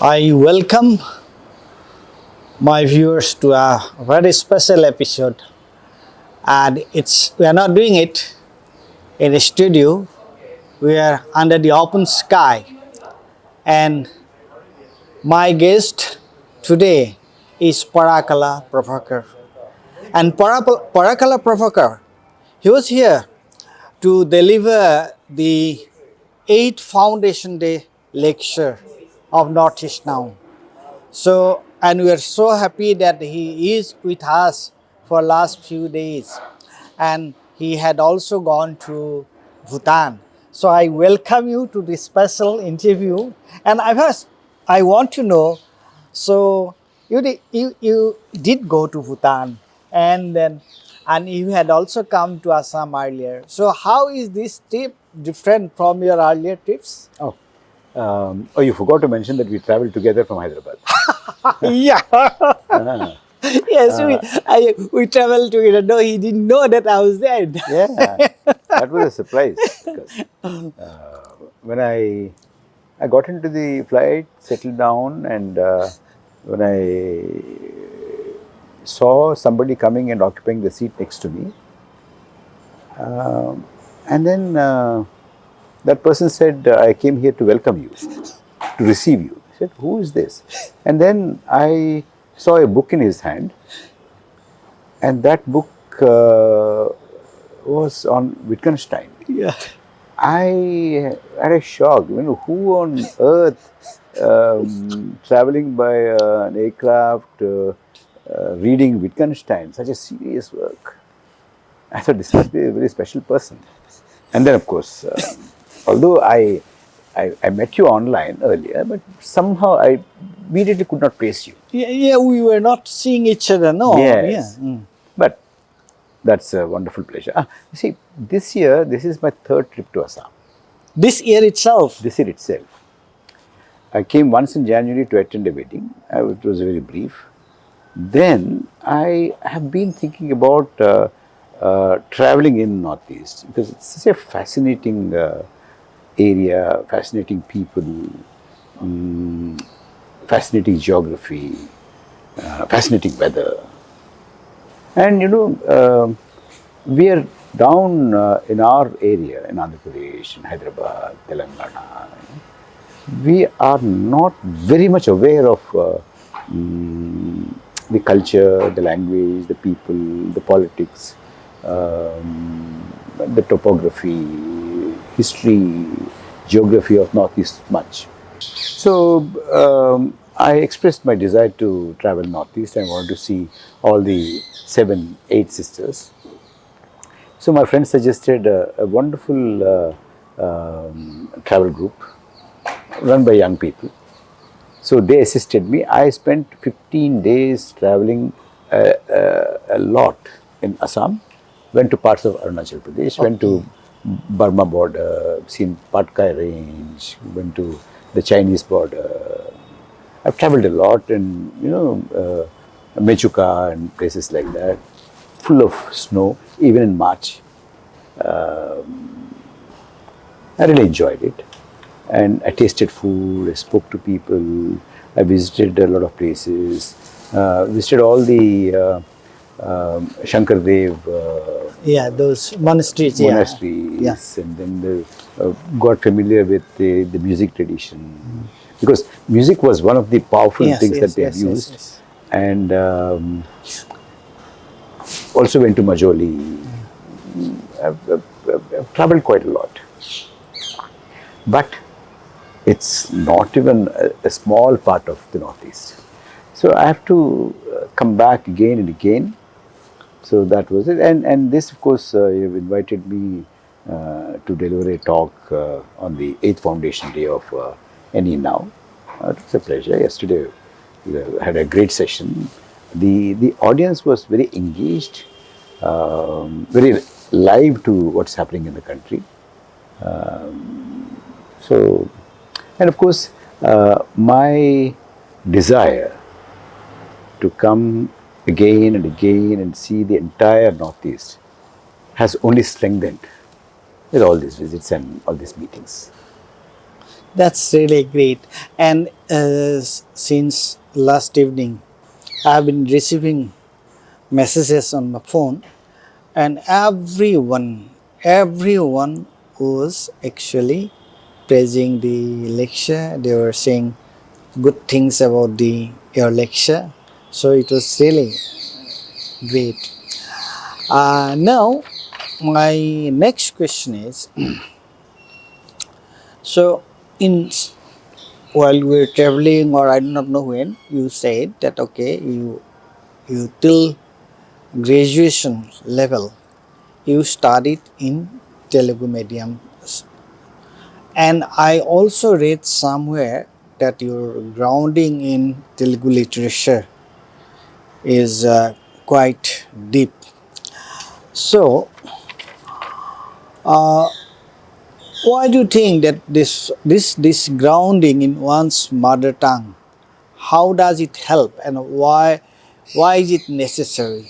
I welcome my viewers to a very special episode, and we are not doing it in a studio. We are under the open sky, and my guest today is Parakala Prabhakar. And Parakala Prabhakar, he was here to deliver the 8th Foundation Day lecture of Northeast Now. So, and we are so happy that he is with us for last few days, and he had also gone to Bhutan. So I welcome you to this special interview, and I want to know. So you did go to Bhutan, and you had also come to Assam earlier. So how is this trip different from your earlier trips? You forgot to mention that we traveled together from Hyderabad. Yeah. Ah, Yes, we traveled together. No, he didn't know that I was there. yeah, that was a surprise because when I got into the flight, settled down, and when I saw somebody coming and occupying the seat next to me, and then that person said, "I came here to welcome you, to receive you." I said, "Who is this?" And then I saw a book in his hand, and that book was on Wittgenstein. Yeah. I had a shock. Who on earth traveling by an aircraft, reading Wittgenstein, such a serious work? I thought this must be a very special person. And then, of course, although I met you online earlier, but somehow I immediately could not place you. Yeah, we were not seeing each other, no. Yes. Yeah. But that's a wonderful pleasure. You see, this year, this is my third trip to Assam. This year itself. This year itself. I came once in January to attend a wedding. It was very brief. Then I have been thinking about traveling in Northeast because it's such a fascinating area, fascinating people, fascinating geography, fascinating weather. And we are down in our area, in Andhra Pradesh, in Hyderabad, Telangana. We are not very much aware of the culture, the language, the people, the politics, the topography, history, geography of Northeast much. So I expressed my desire to travel Northeast. I wanted to see all the 7, 8 sisters. So my friend suggested a wonderful travel group run by young people. So they assisted me. I spent 15 days traveling a lot in Assam. Went to parts of Arunachal Pradesh, went to Burma border, seen Patkai range, went to the Chinese border. I've traveled a lot in, Mechuka and places like that, full of snow, even in March. I really enjoyed it. And I tasted food, I spoke to people, I visited a lot of places, visited all the Shankar Dev Yeah, those monasteries. monasteries, and then got familiar with the music tradition. Because music was one of the powerful things that they had used. Yes. And also went to Majoli. I've traveled quite a lot. But it's not even a small part of the Northeast. So I have to come back again and again. So that was it. And this, of course, you've invited me to deliver a talk on the 8th Foundation Day of NE Now. It was a pleasure. Yesterday, we had a great session. The audience was very engaged, very live to what's happening in the country. So, and of course, my desire to come again and again and see the entire Northeast has only strengthened with all these visits and all these meetings. That's really great. And since last evening, I've been receiving messages on my phone, and everyone was actually praising the lecture. They were saying good things about the your lecture. So it was really great. Now, my next question is so in while we're traveling, or I do not know when, you said that okay, you till graduation level you studied in Telugu medium, and I also read somewhere that your grounding in Telugu literature is quite deep. So, uh, why do you think that this grounding in one's mother tongue, how does it help, and why is it necessary?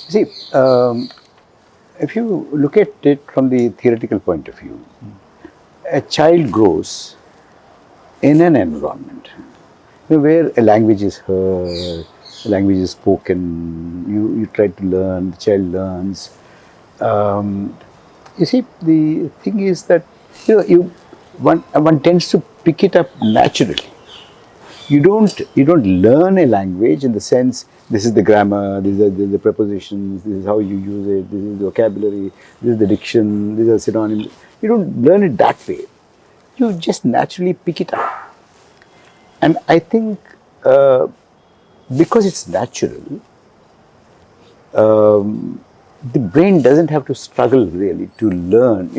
See, if you look at it from the theoretical point of view, a child grows in an environment, where a language is heard, a language is spoken, you try to learn, the child learns. Um, you see, the thing is that one tends to pick it up naturally. You don't learn a language in the sense this is the grammar, these are the prepositions, this is how you use it, this is the vocabulary, this is the diction, these are synonyms. You don't learn it that way. You just naturally pick it up. And I think because it's natural, the brain doesn't have to struggle really to learn.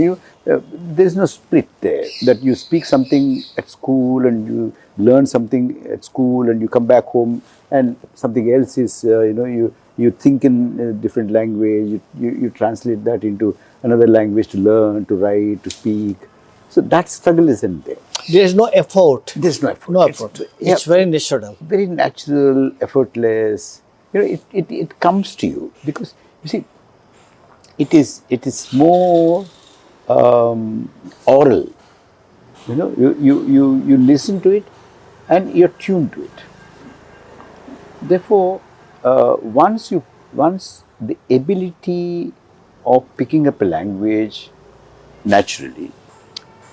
There's no split there that you speak something at school and you learn something at school and you come back home and something else is, you think in a different language, you translate that into another language to learn, to write, to speak. So that struggle isn't there. There is no effort. There's no effort. No effort. It's very natural. Very natural, effortless. It comes to you because you see, it is more oral. You listen to it, and you're tuned to it. Therefore, once the ability of picking up a language naturally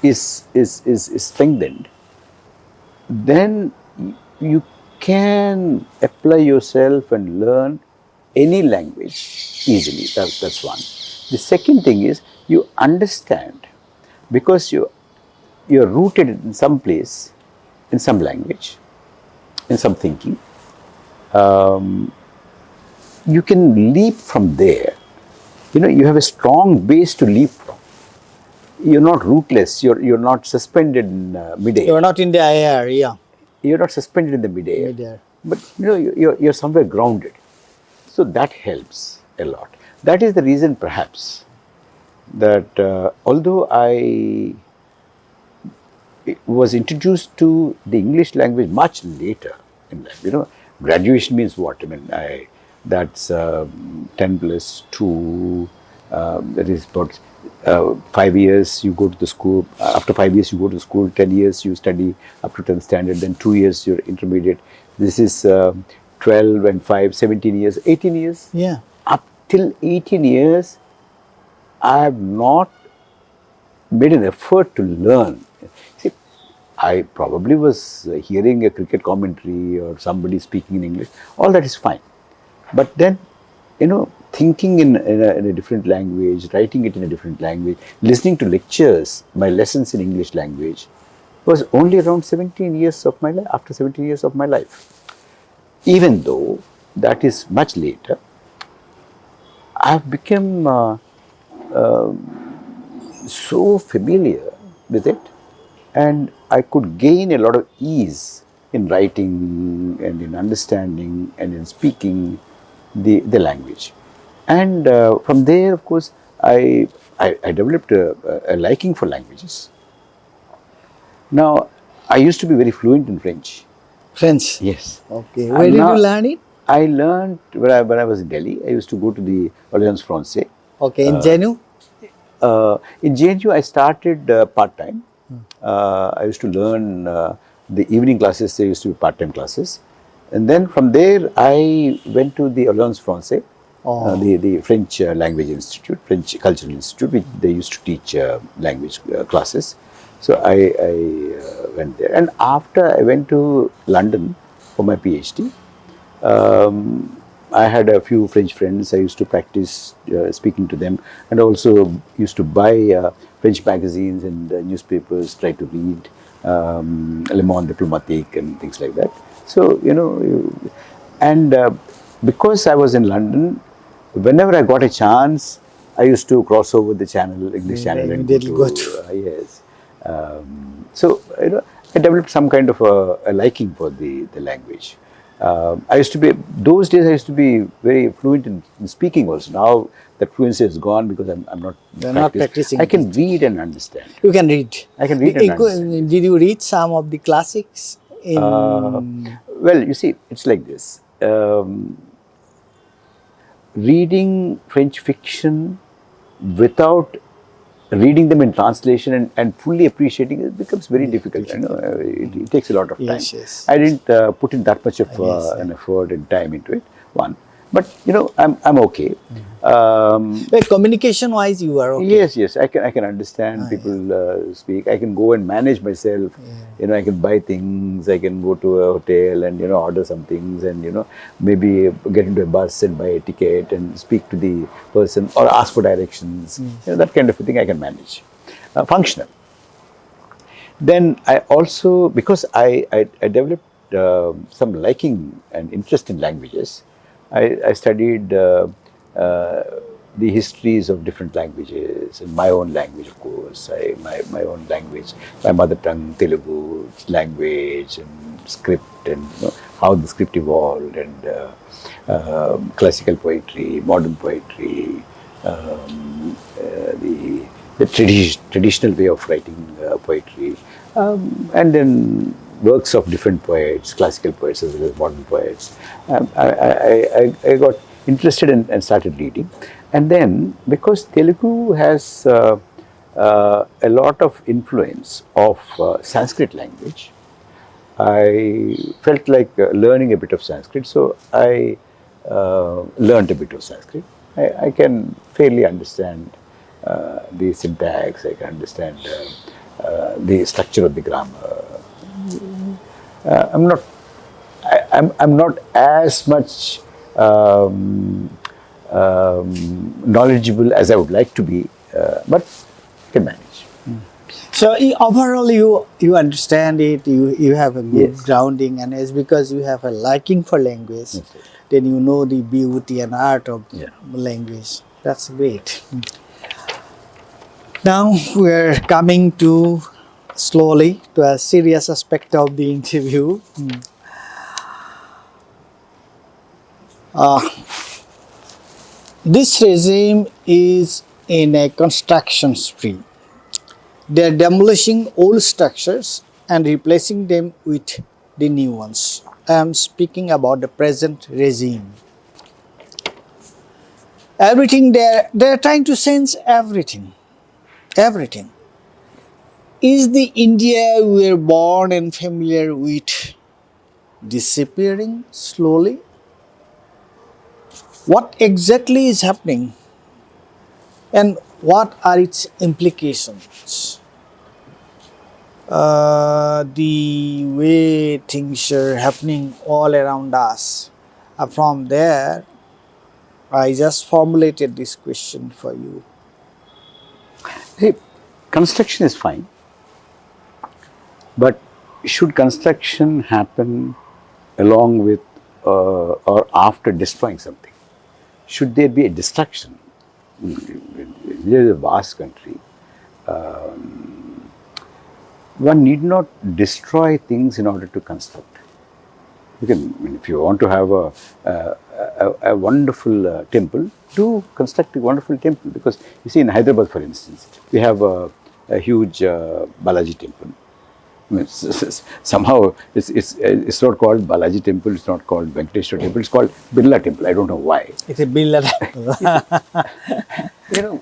is strengthened, then you can apply yourself and learn any language easily. That's one. The second thing is you understand because you're rooted in some place, in some language, in some thinking. You can leap from there. You have a strong base to leap from. You're not rootless. You're not suspended in midair. You are not in the air, yeah. You're not suspended in the midair, Midair. but you're somewhere grounded. So that helps a lot. That is the reason, perhaps, that although I was introduced to the English language much later in life, graduation means what? I mean, that's 10 plus 2. That is about 5 years you go to the school. After 5 years you go to the school. 10 years you study up to 10th standard. Then 2 years you're intermediate. This is 12 and 5, 17 years, 18 years. Yeah. Up till 18 years, I have not made an effort to learn. See, I probably was hearing a cricket commentary or somebody speaking in English. All that is fine. But then, thinking in a different language, writing it in a different language, listening to lectures, my lessons in English language, was only around 17 years of my life, after 17 years of my life. Even though that is much later, I have become so familiar with it, and I could gain a lot of ease in writing and in understanding and in speaking the language. And from there, of course, I developed a liking for languages. Now, I used to be very fluent in French. French. Yes. Okay. Where did you learn it? I learned when I was in Delhi. I used to go to the Alliance Française. Okay, in Genu? In JNU, I started part-time. I used to learn the evening classes, they used to be part-time classes. And then from there, I went to the Alliance Française, the French Language Institute, French Cultural Institute, which they used to teach language classes. So I went there. And after I went to London for my PhD, I had a few French friends. I used to practice speaking to them, and also used to buy French magazines and newspapers, try to read Le Monde Diplomatique and things like that. So, and because I was in London, whenever I got a chance, I used to cross over the channel, English channel, and go to, yes. So, I developed some kind of a liking for the language. I used to be, those days I used to be very fluent in speaking also. Now that fluency is gone because I'm not, not practicing. I can read and understand. You can read. I can read and understand. Did you read some of the classics? Well, you see, it's like this. Reading French fiction without reading them in translation and fully appreciating it becomes very difficult. It takes a lot of time. Yes, yes. I didn't put in that much of an effort and time into it. One, but I'm okay. Communication wise, you are okay. Yes. I can understand people speak. I can go and manage myself. I can buy things. I can go to a hotel and order some things and maybe get into a bus and buy a ticket and speak to the person or ask for directions. That kind of a thing I can manage. Functional. Then I also, because I developed some liking and interest in languages, I studied the histories of different languages, and my own language, of course, my own language, my mother tongue, Telugu language and script, and how the script evolved, and classical poetry, modern poetry, the traditional way of writing poetry, and then works of different poets, classical poets as well as modern poets. I got interested and started reading. And then, because Telugu has a lot of influence of Sanskrit language, I felt like learning a bit of Sanskrit. So I learned a bit of Sanskrit. I can fairly understand the syntax, I can understand the structure of the grammar. I'm not as much knowledgeable as I would like to be, but I can manage. So overall, you understand it. You have a good grounding, and it's because you have a liking for language. Then you know the beauty and art of language. That's great. Now we're coming to slowly to a serious aspect of the interview. This regime is in a construction spree. They are demolishing old structures and replacing them with the new ones. I am speaking about the present regime. Everything they are trying to sense everything. Everything. Is the India we were born and familiar with disappearing slowly? What exactly is happening? And what are its implications? The way things are happening all around us. From there, I just formulated this question for you. Hey, construction is fine, but should construction happen along with or after destroying something? Should there be a destruction? India is a vast country. One need not destroy things in order to construct. You can, if you want to have a wonderful temple, do construct a wonderful temple. Because you see, in Hyderabad, for instance, we have a huge Balaji temple. I mean, somehow it's not called Balaji temple, it's not called Venkateshwar temple, it's called Birla temple. I don't know why. It's a Birla temple. you know,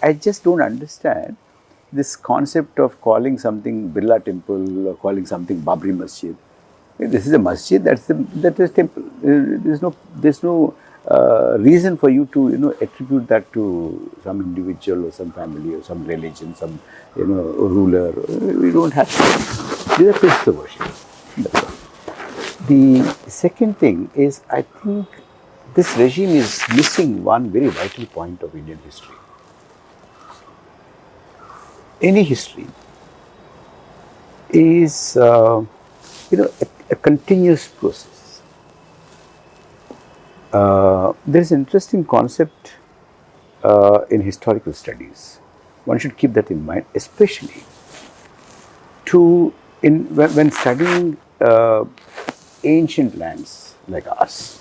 I just don't understand this concept of calling something Birla Temple or calling something Babri Masjid. This is a masjid. That is temple. There's no reason for you to attribute that to some individual or some family or some religion, some ruler. We don't have to. These are places of worship. That's all. The second thing is, I think this regime is missing one very vital point of Indian history. Any history is, a continuous process. There is an interesting concept in historical studies. One should keep that in mind, especially when studying ancient lands like ours,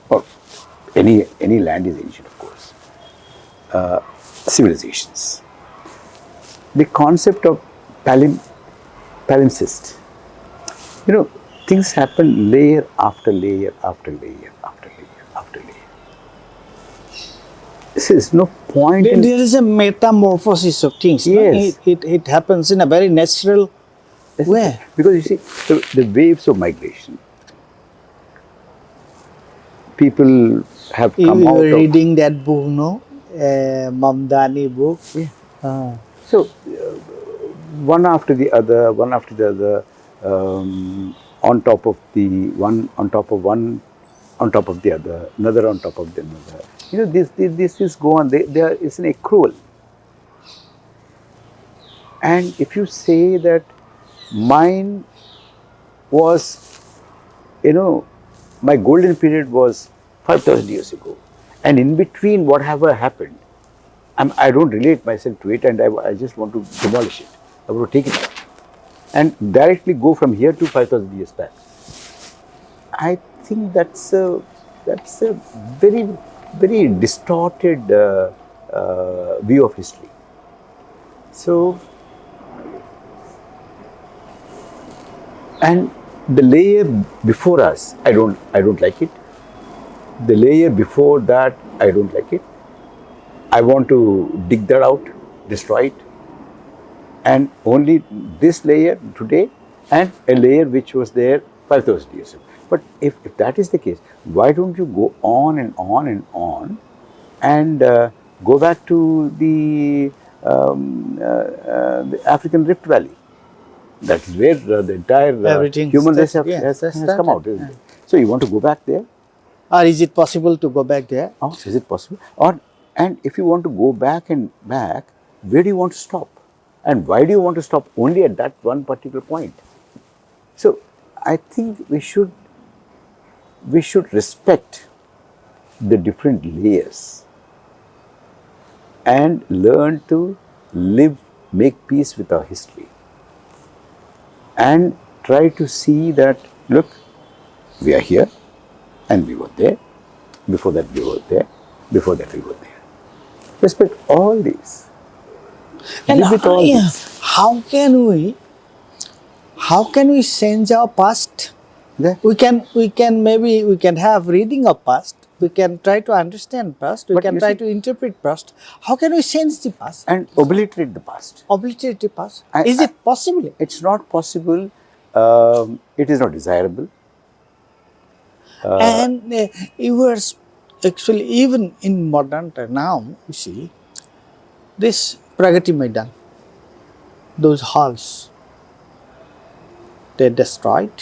or any land is ancient, of course. Civilizations. The concept of palimpsest. Things happen layer after layer after layer after layer after layer. There is no point. There is a metamorphosis of things. Yes. No? It happens in a very natural way. Because you see, the waves of migration. People have come You out were of. reading that book, no? Mamdani book. Yeah. So, one after the other, on top of the one, on top of one, on top of the other, another on top of the another. This is go on. There is an accrual. And if you say that mine was, my golden period was 5,000 years ago, and in between whatever happened, I don't relate myself to it, and I just want to demolish it. I want to take it out and directly go from here to 5,000 years back. I think that's a very, very distorted view of history. So, and the layer before us, I don't like it. The layer before that, I don't like it. I want to dig that out, destroy it, and only this layer today and a layer which was there 5,000 years ago. But if that is the case, why don't you go on and on and on and go back to the African Rift Valley? That is where the entire human race has come out. Yeah. So you want to go back there? Or is it possible to go back there? Oh, is it possible? And if you want to go back, where do you want to stop? And why do you want to stop only at that one particular point? So I think we should respect the different layers and learn to make peace with our history, and try to see that, look, we are here and we were there, before that we were there, before that we were there. Respect all these. And Live with all this. how can we change our past? Yeah. We can have reading of past. We can try to understand past. We But can you try see- to interpret past. How can we change the past? And obliterate the past. Obliterate the past. I- Is I- it possible? It's not possible. It is not desirable. And you were actually, even in modern time now, you see, this Pragati Maidan, those halls, they destroyed,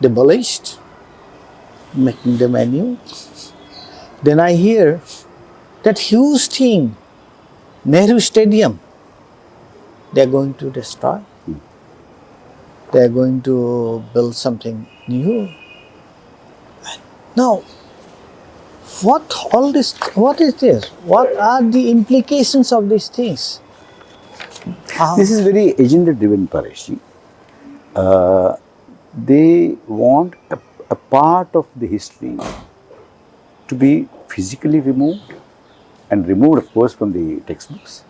demolished, making them anew. Then I hear that huge thing, Nehru Stadium, they are going to destroy. They are going to build something new. Now, what is this? What are the implications of these things? This is very agenda driven, Paresh. They want a part of the history to be physically removed, and removed, of course, from the textbooks,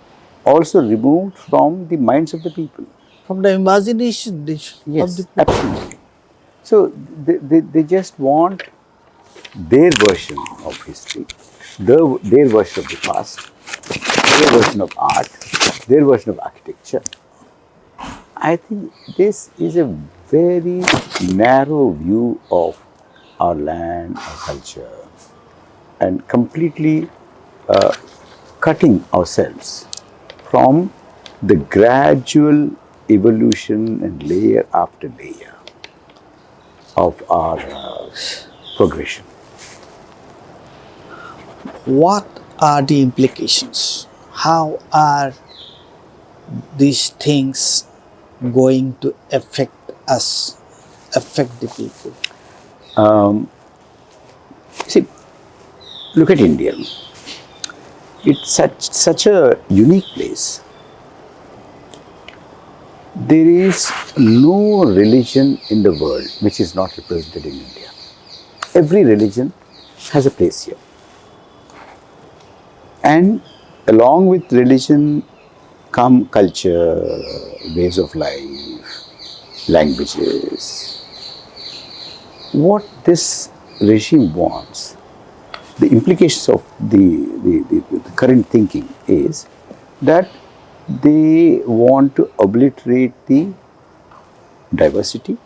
also removed from the minds of the people. From the imagination of Yes, the people. absolutely. So they just want their version of history, their version of the past, their version of art, their version of architecture. I think this is a very narrow view of our land, our culture, and completely cutting ourselves from the gradual evolution and layer after layer of our progression. What are the implications? How are these things going to affect us, affect the people? See, look at India. It's such a unique place. There is no religion in the world which is not represented in India. Every religion has a place here. And along with religion come culture, ways of life, languages. What this regime wants, the implications of the current thinking is that they want to obliterate the diversity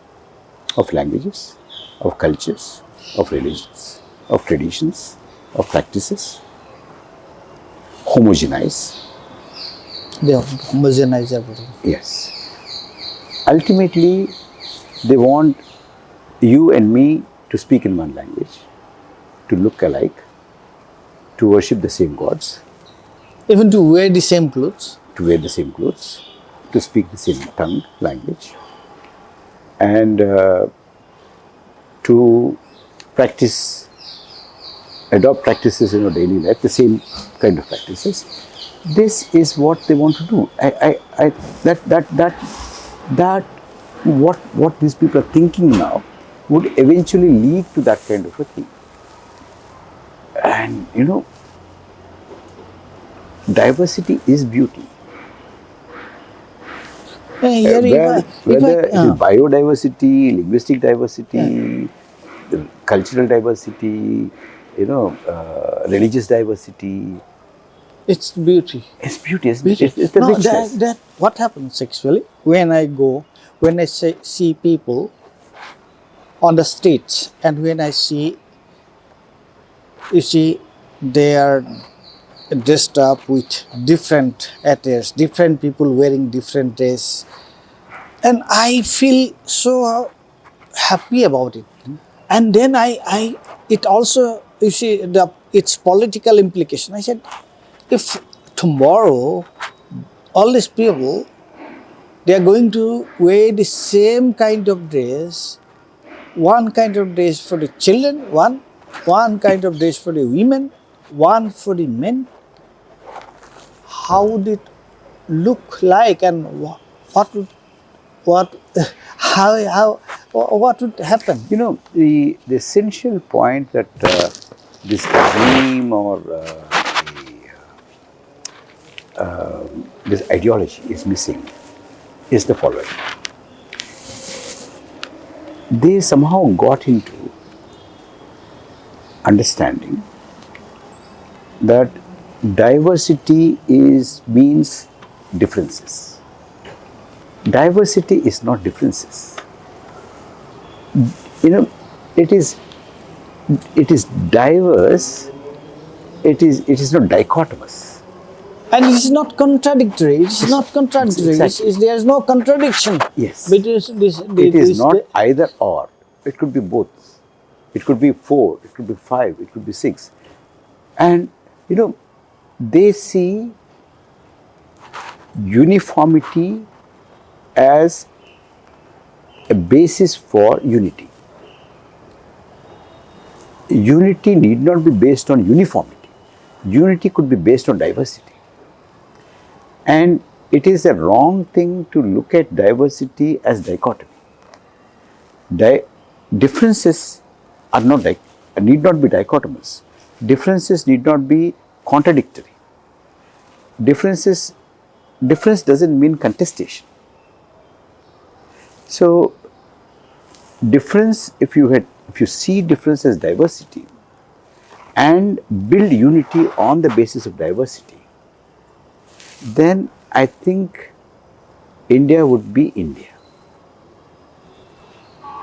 of languages, of cultures, of religions, of traditions, of practices, homogenize. They homogenize everything. Yes. Ultimately, they want you and me to speak in one language, to look alike, to worship the same gods, Even to wear the same clothes. to wear the same clothes, to speak the same tongue, language, and to practice, adopt practices in our daily life, the same kind of practices. This is what they want to do. What these people are thinking now would eventually lead to that kind of a thing. And diversity is beauty. Here Whether it is biodiversity, linguistic diversity, the cultural diversity, religious diversity. it's beauty. It's beauty. Beauty. It's the No, richness. that what happens actually when I go, when I see people on the streets, and when I see, you see, they are dressed up with different attires, different people wearing different dress, and I feel so happy about it. And then it also, you see, its political implication. I said, if tomorrow all these people, they are going to wear the same kind of dress, one kind of dress for the children, one kind of dress for the women, one for the men, how would it look like, and what would what how what would happen? The essential point that this regime or this ideology is missing is the following. They somehow got into understanding that diversity means differences. Diversity is not differences. It is diverse. It is not dichotomous. And it is not contradictory. It is not contradictory. Exactly. There is no contradiction. Yes. Between It is not either or. It could be both. It could be 4. It could be 5. It could be 6. And they see uniformity as a basis for unity. Unity need not be based on uniformity. Unity could be based on diversity. And it is a wrong thing to look at diversity as dichotomy. Differences are need not be dichotomous. Differences need not be contradictory. Difference doesn't mean contestation. So difference, if you see difference as diversity and build unity on the basis of diversity, then I think India would be India,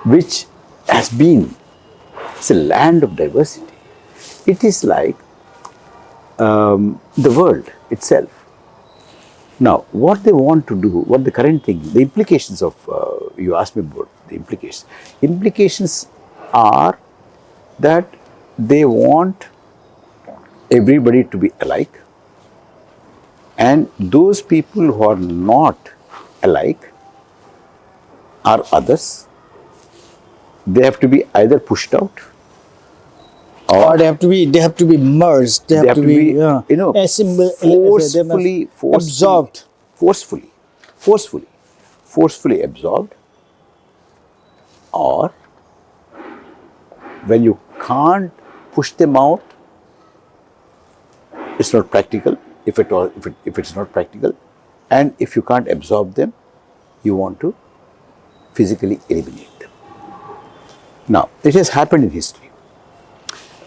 which has been, it's a land of diversity. It is like the world itself. Now, what they want to do, what the current thing, the implications of, you asked me about the implications. Implications are that they want everybody to be alike, and those people who are not alike are others. They have to be either pushed out Or or they have to be merged. They have to be forcefully, absorbed. forcefully, forcefully, forcefully absorbed, or when you can't push them out, it's not practical. If it's not practical, and if you can't absorb them, you want to physically eliminate them. Now, it has happened in history.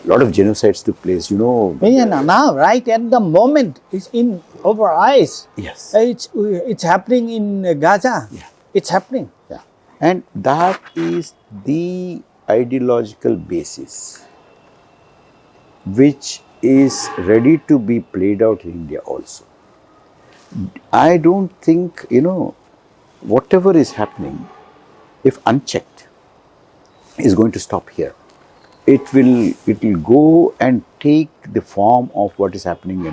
A lot of genocides took place. You know. Yeah, now, right at the moment, it's in our eyes. Yes. It's happening in Gaza. Yeah. It's happening. Yeah. And that is the ideological basis which is ready to be played out in India also. I don't think, whatever is happening, if unchecked, is going to stop here. It will go and take the form of what is happening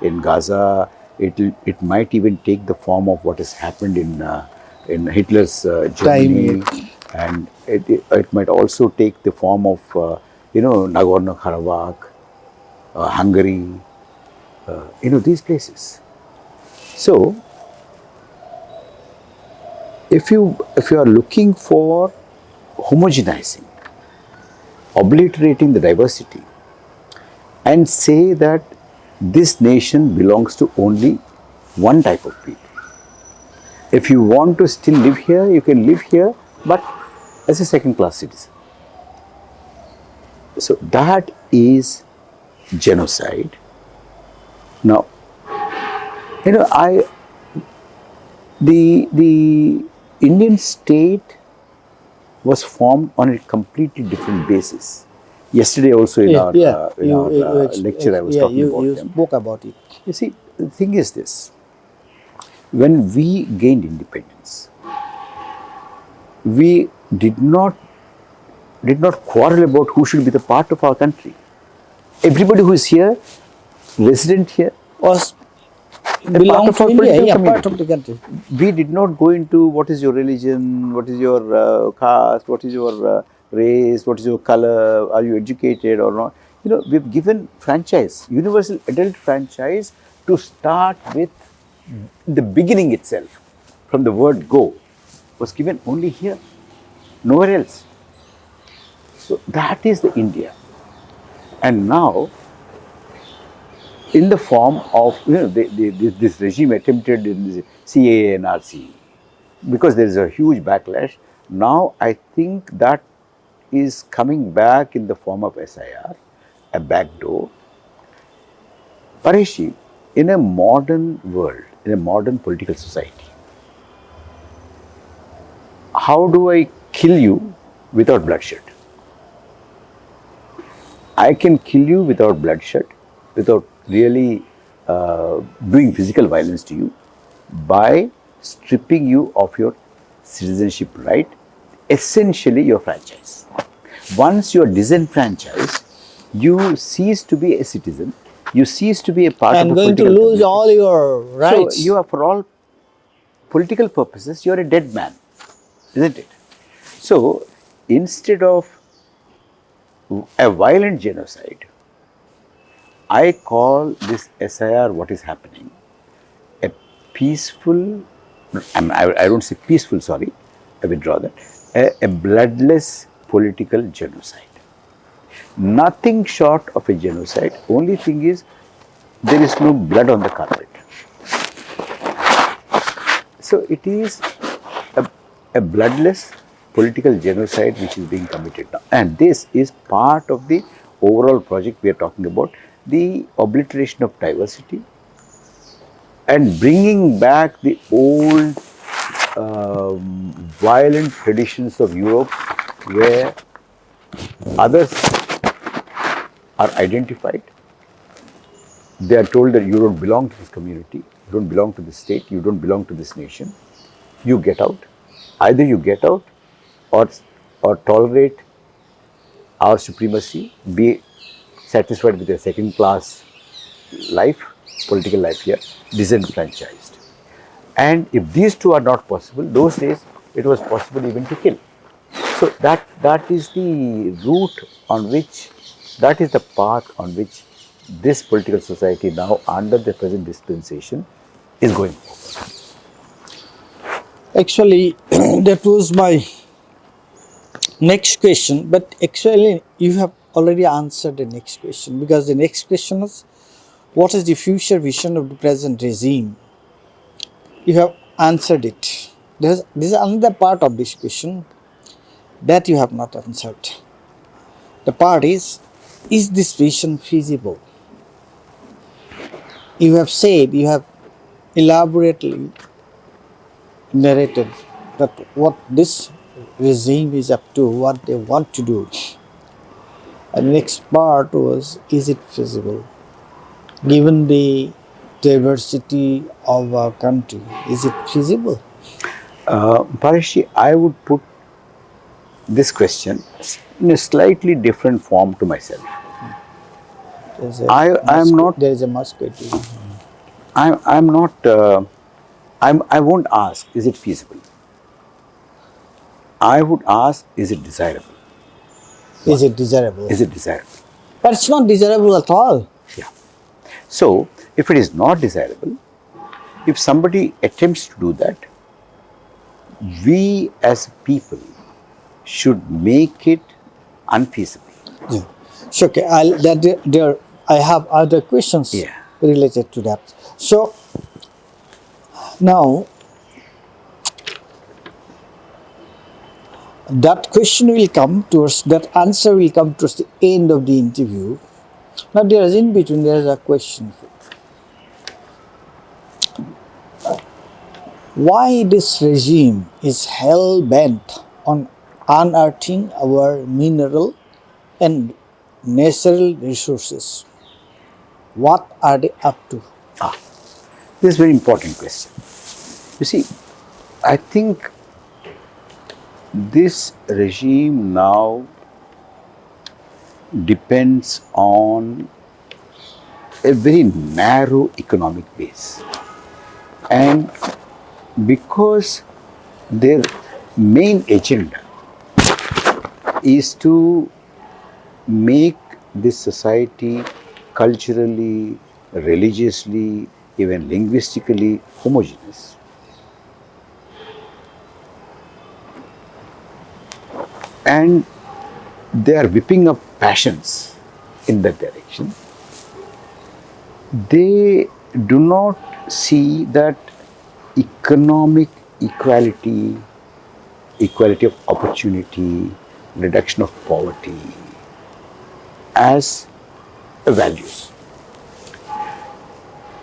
in Gaza. It might even take the form of what has happened in Hitler's Germany, and it might also take the form of Nagorno-Karabakh, Hungary, these places. So, if you are looking for homogenizing, obliterating the diversity, and say that this nation belongs to only one type of people. If you want to still live here, you can live here, but as a second-class citizen. So that is genocide. Now, the Indian state was formed on a completely different basis. Yesterday also in our lecture I was talking about you them. spoke about it. You see, the thing is this. When we gained independence, we did not quarrel about who should be the part of our country. Everybody who is here, resident here, Was belong to India, part of the country. We did not go into what is your religion, what is your caste, what is your race, what is your color, are you educated or not. We've given franchise, universal adult franchise, to start with. The beginning itself, from the word go, was given only here, nowhere else. So that is the India. And now, in the form of, this regime attempted in the CAA and RC, because there is a huge backlash, now I think that is coming back in the form of SIR, a backdoor. Paresh, in a modern world, in a modern political society, how do I kill you without bloodshed? I can kill you without bloodshed, without really doing physical violence to you, by stripping you of your citizenship right, essentially your franchise. Once you are disenfranchised, you cease to be a citizen, you cease to be a part of a going to political lose community. all your rights. So you are, for all political purposes, you are a dead man, isn't it? So instead of a violent genocide, I call this SIR, what is happening, a peaceful, I don't say peaceful, sorry, I withdraw that, a bloodless political genocide. Nothing short of a genocide, only thing is there is no blood on the carpet. So it is a bloodless political genocide which is being committed now. And this is part of the overall project we are talking about, the obliteration of diversity, and bringing back the old violent traditions of Europe where others are identified. They are told that you don't belong to this community, you don't belong to this state, you don't belong to this nation. You get out. Either you get out or, or tolerate our supremacy, be satisfied with a second class life, political life here, disenfranchised. And if these two are not possible, those days it was possible even to kill. So that is the route on which, that is the path on which this political society now under the present dispensation is going forward. Actually, that was my next question, but actually, you have already answered the next question, because the next question is, what is the future vision of the present regime? You have answered it. This is another part of this question that you have not answered. The part is this vision feasible? You have said, you have elaborately narrated that what this regime is up to, what they want to do. And the next part was, is it feasible? Given the diversity of our country, is it feasible? Paresh, I would put this question in a slightly different form to myself. I am not. There is a mosquito. I'm not. I won't ask, is it feasible? I would ask, is it desirable? Is it desirable? Is it desirable? But it's not desirable at all. Yeah. So, if it is not desirable, if somebody attempts to do that, we as people should make it unfeasible. Yeah. So, okay, I have other questions related to that. So, now, that question will come towards, that answer will come towards the end of the interview. Now, there is in between, there is a question. Why this regime is hell bent on unearthing our mineral and natural resources? What are they up to? This is a very important question. You see, I think this regime now depends on a very narrow economic base. And because their main agenda is to make this society culturally, religiously, even linguistically homogeneous. And they are whipping up passions in that direction. They do not see that economic equality, equality of opportunity, reduction of poverty as values.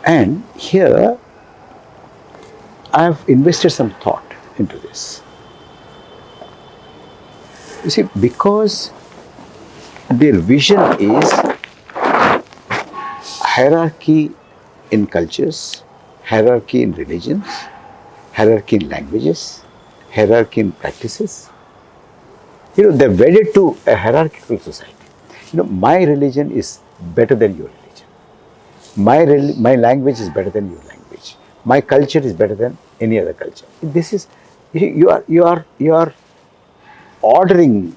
And here I have invested some thought into this. You see, because their vision is hierarchy in cultures, hierarchy in religions, hierarchy in languages, hierarchy in practices. They're wedded to a hierarchical society. My religion is better than your religion. My language is better than your language. My culture is better than any other culture. This is, you are ordering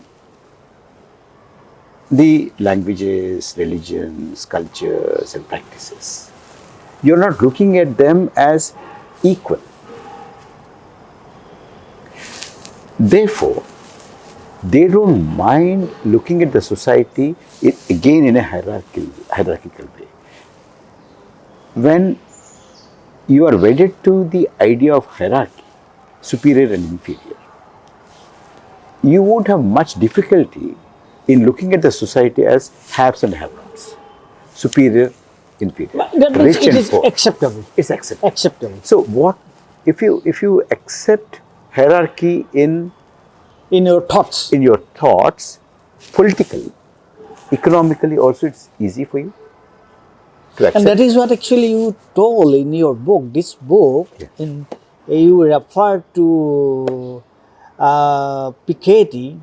the languages, religions, cultures, and practices. You're not looking at them as equal. Therefore, they don't mind looking at the society again in a hierarchical way. When you are wedded to the idea of hierarchy, superior and inferior, you won't have much difficulty in looking at the society as haves and have-nots, superior inferior, That means rich it and is poor. acceptable. It's acceptable. Acceptable. So what if you accept hierarchy in In your thoughts. your thoughts, politically, economically also it's easy for you to And that accept. is what actually you told in your book. This book, Yeah. in you refer to Piketty,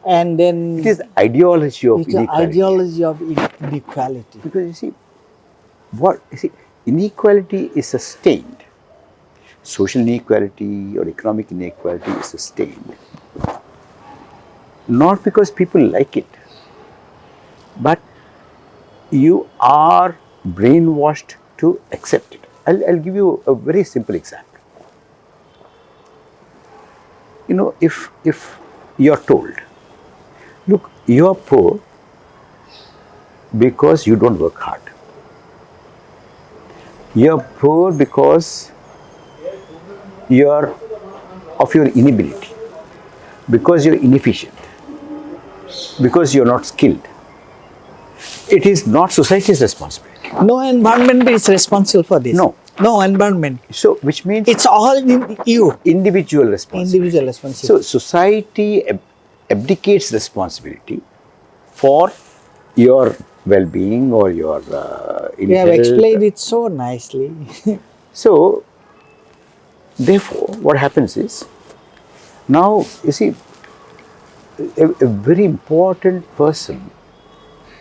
and then It is the ideology of it's the inequality. ideology of inequality. Because you see, inequality is sustained. Social inequality or economic inequality is sustained. Not because people like it, but you are brainwashed to accept it. I'll give you a very simple example. If you're told, look, you're poor because you don't work hard. You're poor because you're of your inability, because you're inefficient, because you're not skilled. It is not society's responsibility. No environment is responsible for this. No. No environment. So, which means It's all in you. individual responsibility. Individual responsibility. So, society abdicates responsibility for your well-being or your You have health. explained it so nicely. So, therefore, what happens is, now you see, a very important person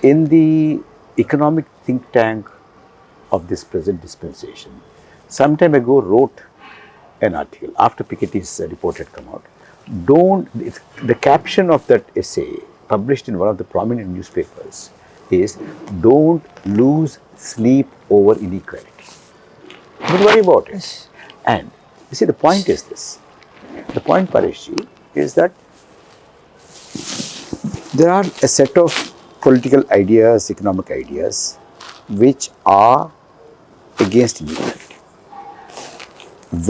in the economic think tank of this present dispensation, some time ago wrote an article after Piketty's report had come out. The caption of that essay, published in one of the prominent newspapers, is "Don't lose sleep over inequality. Don't worry about it." And you see, the point is this. The point, Pareshji, is that there are a set of political ideas, economic ideas, which are against inequality.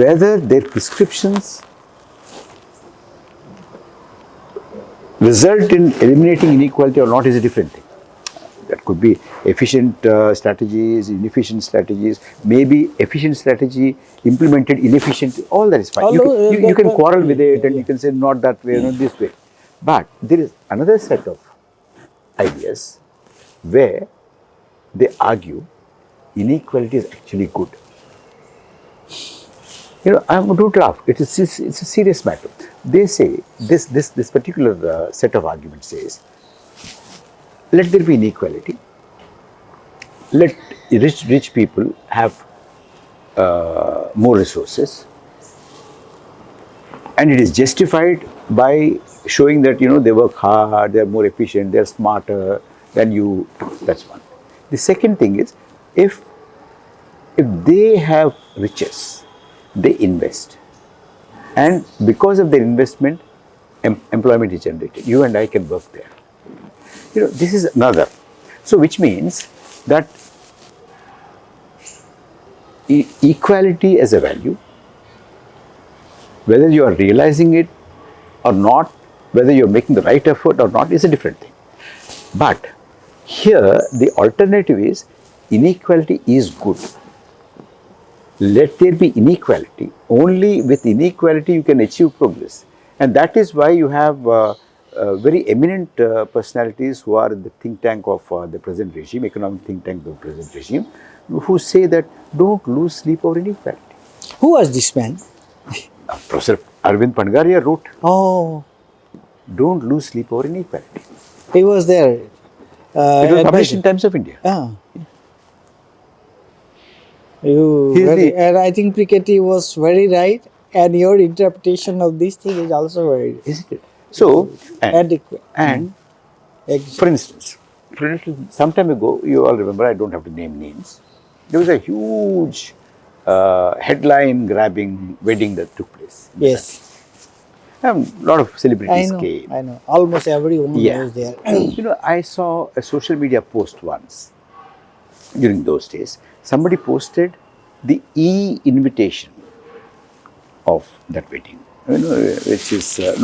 Whether their prescriptions result in eliminating inequality or not is a different thing. That could be efficient strategies, inefficient strategies, maybe efficient strategy implemented inefficiently, all that is fine. You can quarrel with it and you can say not that way, not this way. But there is another set of ideas where they argue inequality is actually good. Don't laugh. It's a serious matter. They say this particular set of arguments says, let there be inequality. Let rich people have more resources, and it is justified by showing that they work hard, they are more efficient, they are smarter than you. That's one. The second thing is, if they have riches, they invest, and because of their investment, employment is generated. You and I can work there. This is another. So, which means that equality as a value, whether you are realizing it or not, whether you are making the right effort or not, is a different thing. But here, the alternative is inequality is good. Let there be inequality. Only with inequality you can achieve progress. And that is why you have very eminent personalities who are in the think tank of the present regime, economic think tank of the present regime, who say that don't lose sleep over inequality. Who was this man? Professor Arvind Pangaria wrote, Oh, don't lose sleep over inequality. he was there. It was published in Times of India. Ah. And I think Piketty was very right, and your interpretation of this thing is also very Isn't it? So, adequate. And for instance, some time ago, you all remember, I don't have to name names, there was a huge headline grabbing wedding that took place. Yes. And a lot of celebrities came. I know. Almost everyone was there. I saw a social media post once during those days. Somebody posted the e-invitation of that wedding, which is they've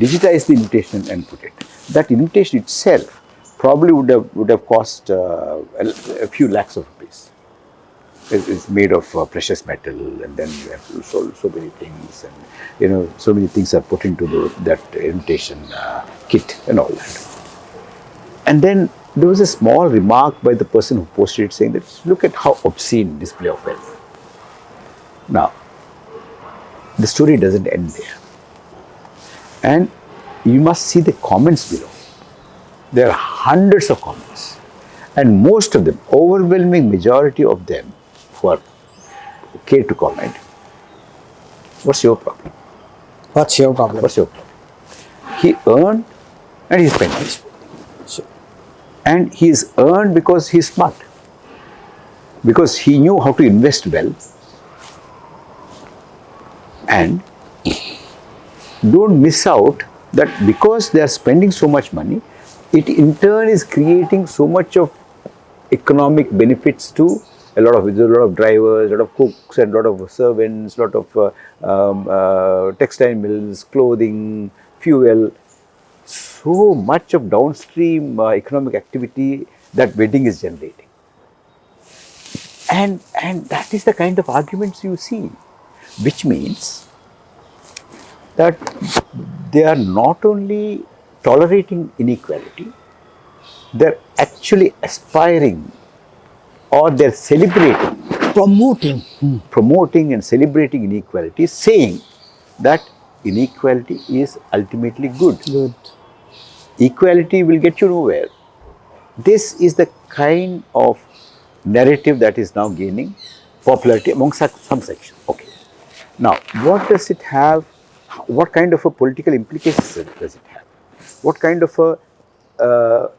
digitized the invitation and put it. That invitation itself probably would have cost a few lakhs of rupees. It's made of precious metal, and then you have to so many things, and so many things are put into that imitation kit and all that. And then there was a small remark by the person who posted it saying that look at how obscene display of wealth. Now, the story doesn't end there. And you must see the comments below. There are hundreds of comments. And most of them, overwhelming majority of them, who are care to comment, what's your problem? What's your problem? What's your problem? He earned and he spent. And he is earned because he is smart. Because he knew how to invest well. And don't miss out that because they are spending so much money, it in turn is creating so much of economic benefits to a lot of drivers, a lot of cooks, and a lot of servants, a lot of textile mills, clothing, fuel. So much of downstream economic activity that wedding is generating. And that is the kind of arguments you see, which means that they are not only tolerating inequality, they are actually aspiring or they are celebrating, promoting and celebrating inequality, saying that inequality is ultimately good. Equality will get you nowhere. This is the kind of narrative that is now gaining popularity among some sections. Okay. Now, what does it have? What kind of a political implications does it have? What kind of a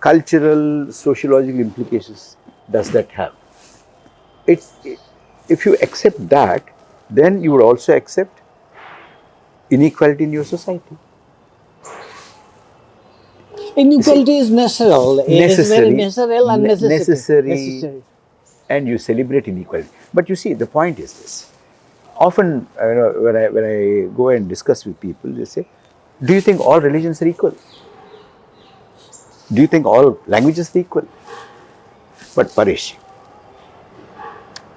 cultural, sociological implications does that have? If you accept that, then you would also accept inequality in your society. Inequality is natural. It is very natural and necessary. And you celebrate inequality. But you see, the point is this. Often, when I go and discuss with people, they say, do you think all religions are equal? Do you think all languages are equal? But Paresh,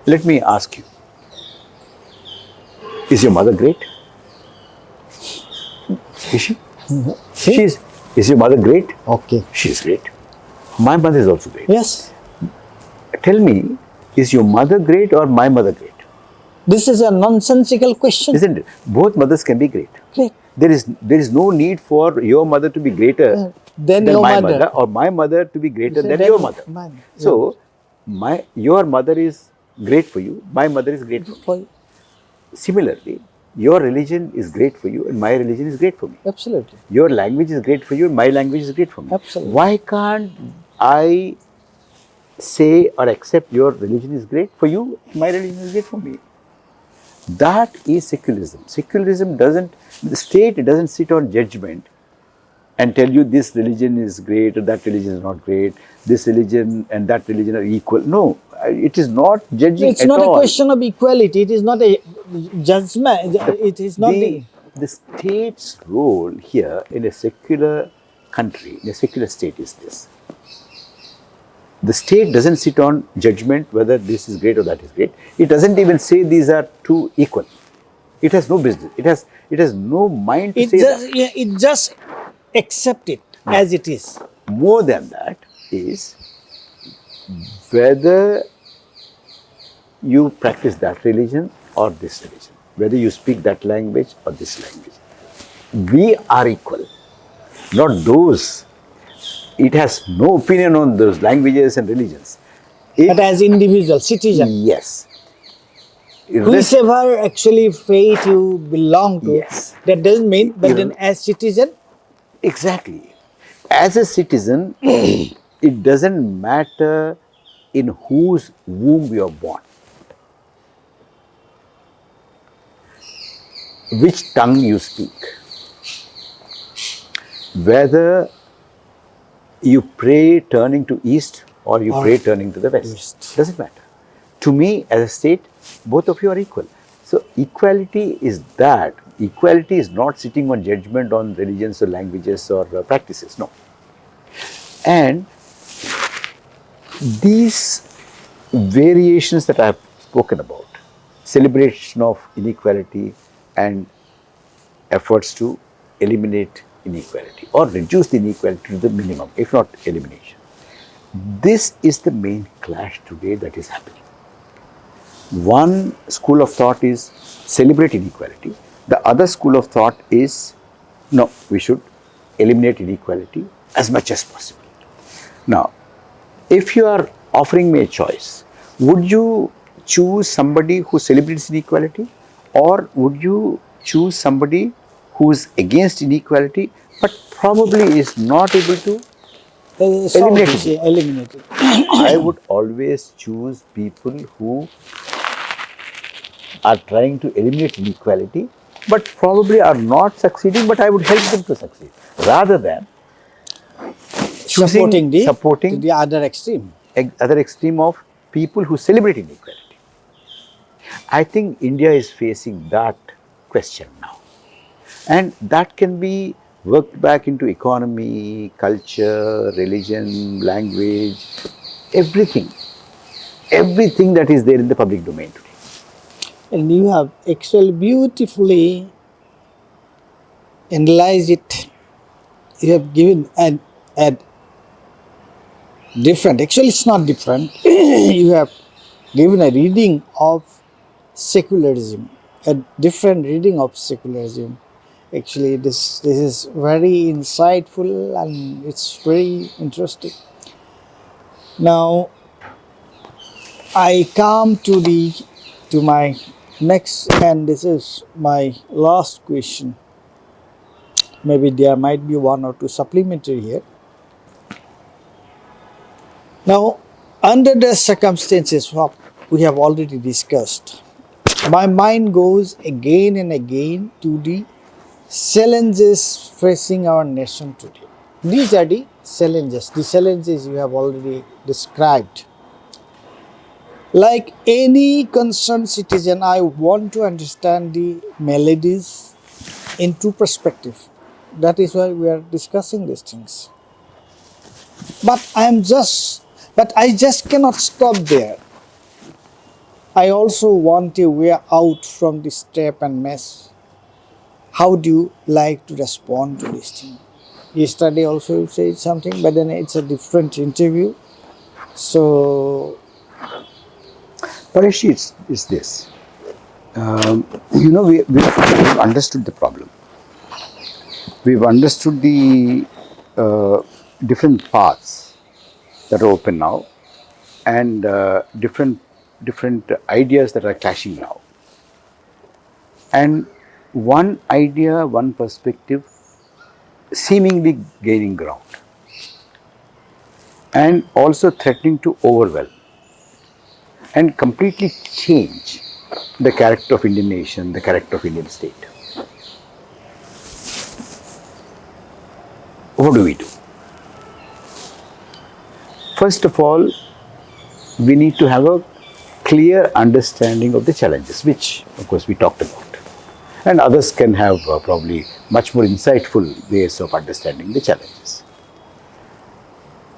let me ask you, is your mother great? Is she? Is your mother great? Okay. She is great. My mother is also great. Yes. Tell me, is your mother great or my mother great? This is a nonsensical question. Isn't it? Both mothers can be great. Great. There is no need for your mother to be greater than your my mother, or my mother to be greater than your mother. So, your mother is great for you, my mother is great for you. Similarly, your religion is great for you and my religion is great for me. Absolutely. Your language is great for you and my language is great for me. Absolutely. Why can't I say or accept your religion is great for you, my religion is great for me? That is secularism. Secularism the state doesn't sit on judgment and tell you this religion is great or that religion is not great, this religion and that religion are equal. No, it is not judging It's at not all. a question of equality. It is not a judgment. It is not the state's role here in a secular country, in a secular state is this. The state doesn't sit on judgment whether this is great or that is great. It doesn't even say these are two equal. It has no business. It has no mind to say that. It just accept it as it is. More than that is whether you practice that religion or this religion, whether you speak that language or this language. We are equal, not those. It has no opinion on those languages and religions. But as individual, citizen. Yes. Whichever actually faith you belong to, yes. That doesn't mean, but then as citizen. Exactly. As a citizen, it doesn't matter in whose womb you are born, which tongue you speak, whether you pray turning to east or you pray turning to the west. Doesn't matter. To me, as a state, both of you are equal. So equality is that. Equality is not sitting on judgment on religions or languages or practices. No. And these variations that I have spoken about, celebration of inequality and efforts to eliminate inequality or reduce the inequality to the minimum, if not elimination. This is the main clash today that is happening. One school of thought is celebrate inequality. The other school of thought is no, we should eliminate inequality as much as possible. Now, if you are offering me a choice, would you choose somebody who celebrates inequality, or would you choose somebody who is against inequality but probably is not able to Solve eliminate this, it? eliminate it. I would always choose people who are trying to eliminate inequality but probably are not succeeding, but I would help them to succeed rather than choosing To supporting the other extreme. other extreme of people who celebrate inequality. I think India is facing that question now. And that can be worked back into economy, culture, religion, language, everything. Everything that is there in the public domain today. And you have actually beautifully analyzed it. You have given a different, actually it's not different. You have given a reading of secularism, a different reading of secularism. Actually, this is very insightful and it's very interesting. Now, I come to my next, and this is my last question. Maybe there might be one or two supplementary here. Now, under the circumstances what we have already discussed, my mind goes again and again to the challenges facing our nation today. These are the challenges you have already described. Like any concerned citizen, I want to understand the maladies in true perspective. That is why we are discussing these things. But I just cannot stop there. I also want a way out from this trap and mess. How do you like to respond to this thing? Yesterday also you said something, but then it's a different interview. So, Paresh, it's this. We've understood the problem. We've understood the different paths that are open now, and different ideas that are clashing now. And one idea, one perspective seemingly gaining ground and also threatening to overwhelm and completely change the character of Indian nation, the character of Indian state. What do we do? First of all, we need to have a clear understanding of the challenges, which of course we talked about. And others can have probably much more insightful ways of understanding the challenges.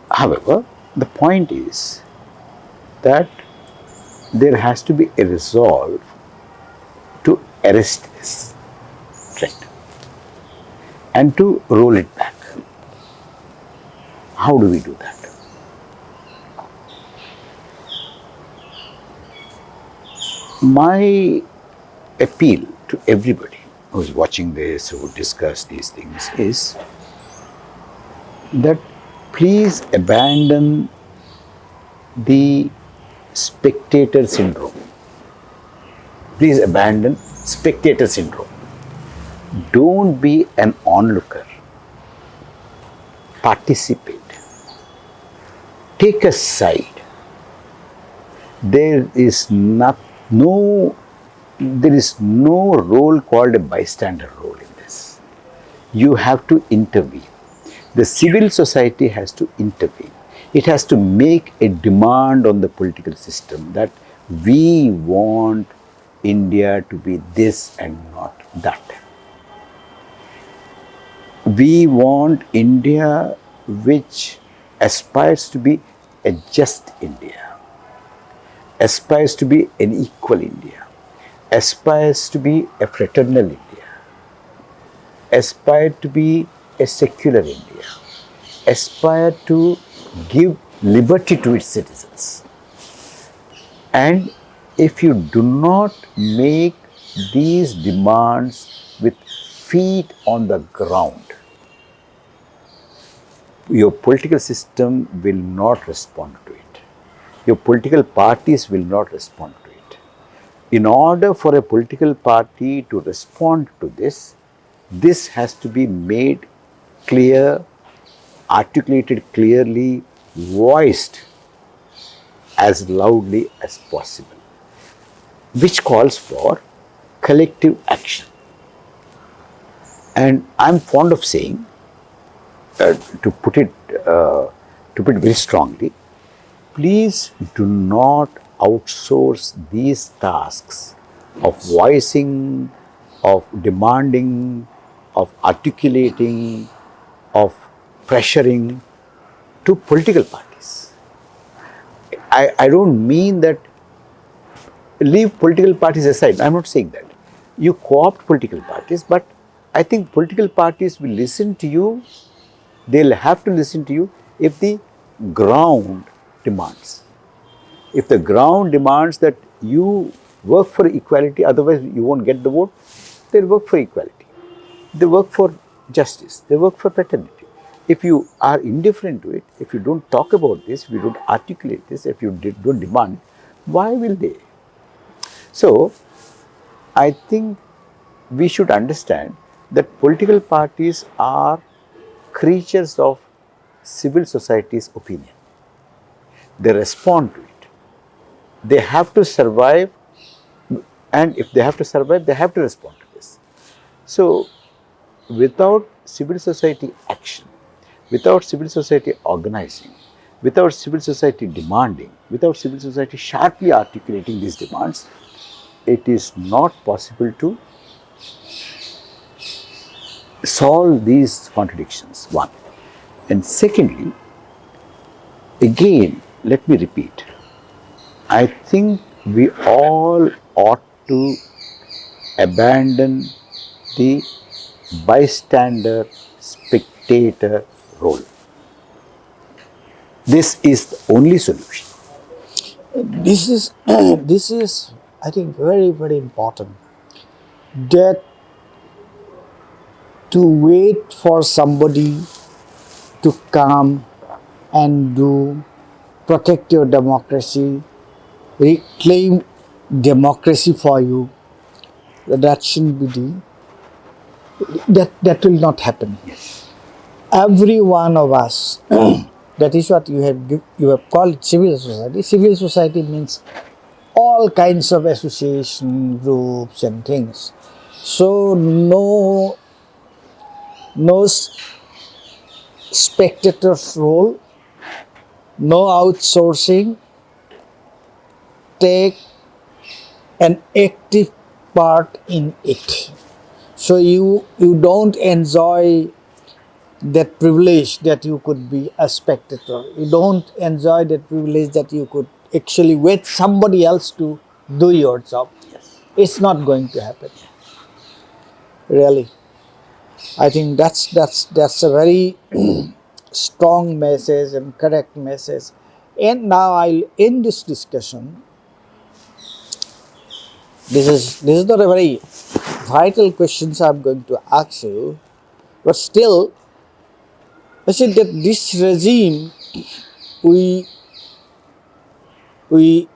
However, the point is that there has to be a resolve to arrest this trend and to roll it back. How do we do that? My appeal to everybody who is watching this, who would discuss these things, is that please abandon the spectator syndrome. Please abandon spectator syndrome. Don't be an onlooker. Participate. Take a side. There is no role called a bystander role in this. You have to intervene. The civil society has to intervene. It has to make a demand on the political system that we want India to be this and not that. We want India which aspires to be a just India, aspires to be an equal India, aspires to be a fraternal India, aspires to be a secular India, aspires to give liberty to its citizens. And if you do not make these demands with feet on the ground, your political system will not respond to it. Your political parties will not respond to it. In order for a political party to respond to this has to be made clear, articulated clearly, voiced as loudly as possible, which calls for collective action. And I'm fond of saying, to put it very strongly, please do not outsource these tasks of voicing, of demanding, of articulating, of pressuring to political parties. I don't mean that leave political parties aside. I'm not saying that. You co-opt political parties, but I think political parties will listen to you. They'll have to listen to you if the ground demands. If the ground demands that you work for equality, otherwise you won't get the vote, they'll work for equality. They work for justice. They work for fraternity. If you are indifferent to it, if you don't talk about this, if you don't articulate this, if you don't demand, why will they? So, I think we should understand that political parties are creatures of civil society's opinion. They respond to it. They have to survive, and if they have to survive, they have to respond to this. So, without civil society action, without civil society organizing, without civil society demanding, without civil society sharply articulating these demands, it is not possible to solve these contradictions, one. And secondly, again, let me repeat, I think we all ought to abandon the bystander, spectator role. This is the only solution. This is this is, I think, very, very important. That to wait for somebody to come and do protect your democracy, reclaim democracy for you, that shouldn't be that will not happen. Every one of us, that is what you have called civil society. Civil society means all kinds of association groups and things. So no spectator's role, no outsourcing. Take an active part in it. So you don't enjoy that privilege that you could be a spectator. You don't enjoy that privilege that you could actually wait somebody else to do your job. It's not going to happen. Really. I think that's a very strong message and correct message. And now I'll end this discussion. This is not a very vital questions I'm going to ask you, but still, I said that this regime, we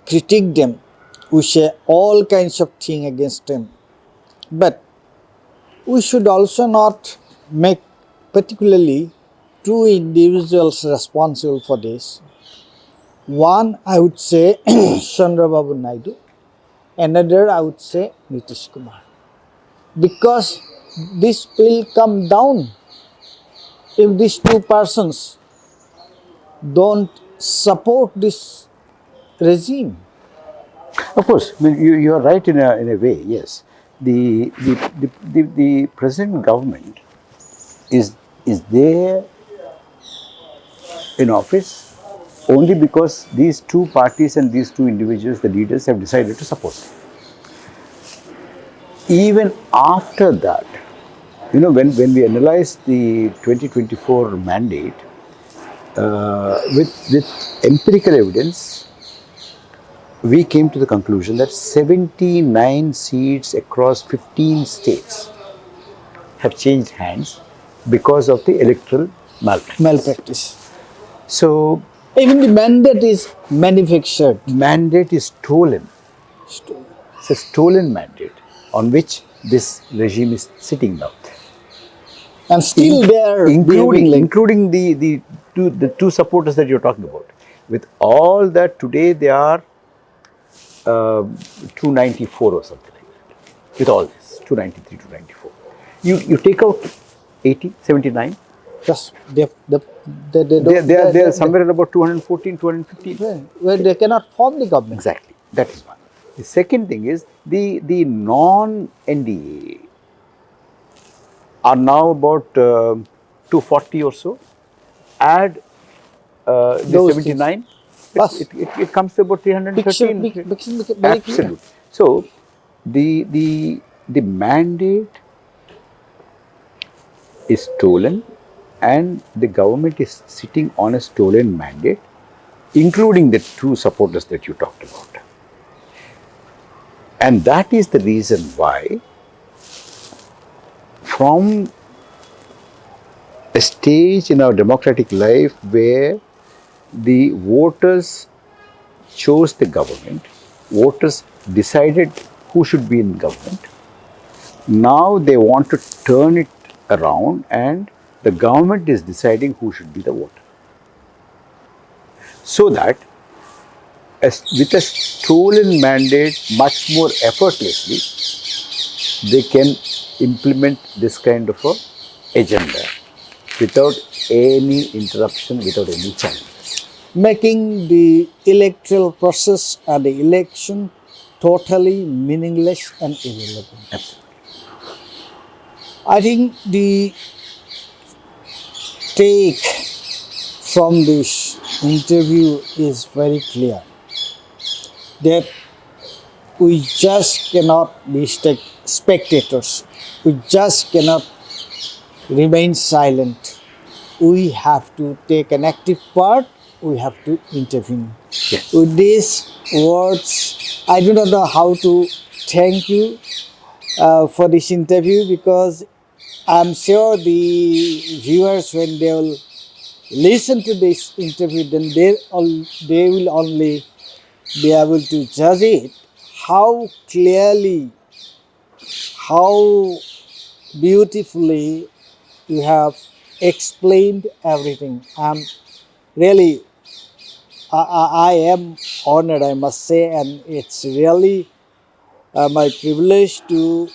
critique them, we say all kinds of things against them, but we should also not make particularly two individuals responsible for this. One, I would say Chandrababu Naidu. Another, I would say Nitish Kumar. Because this will come down if these two persons don't support this regime. Of course, I mean, you are right in a way, yes. The present government is there in office only because these two parties and these two individuals, the leaders, have decided to support them. Even after that, when we analyze the 2024 mandate with empirical evidence, we came to the conclusion that 79 seats across 15 states have changed hands because of the electoral malpractice. Malpractice. So, Even the mandate is manufactured. mandate is stolen. It's a stolen mandate on which this regime is sitting now. And still they are behaving like including the two supporters that you're talking about. With all that, today they are 294 or something like that. With all this, 293, 294. You take out 80, 79. just they don't, They're somewhere at about 214, 215. where they cannot form the government. Exactly. That is one. The second thing is the non-NDA are now about 240 or so. Add the Those 79, Plus. it comes to about 313. Picture very clear. Absolutely. So the mandate is stolen, and the government is sitting on a stolen mandate, including the two supporters that you talked about. And that is the reason why, from a stage in our democratic life where the voters chose the government, voters decided who should be in government, now they want to turn it around and the government is deciding who should be the voter. So that with a stolen mandate much more effortlessly, they can implement this kind of a agenda without any interruption, without any challenge. Making the electoral process and the election totally meaningless and irrelevant. Absolutely. I think the take from this interview is very clear that we just cannot be spectators. We just cannot remain silent. We have to take an active part. We have to intervene. Yes. With these words, I do not know how to thank you for this interview, because I'm sure the viewers, when they will listen to this interview, then they will only be able to judge it, how clearly, how beautifully you have explained everything. I'm really, I am honored, I must say, and it's really my privilege to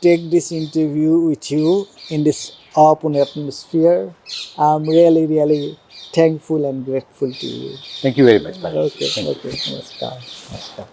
take this interview with you in this open atmosphere. I'm really, really thankful and grateful to you. Thank you very much, Paresh. Okay, Thank you. okay. Namaskar. Namaskar.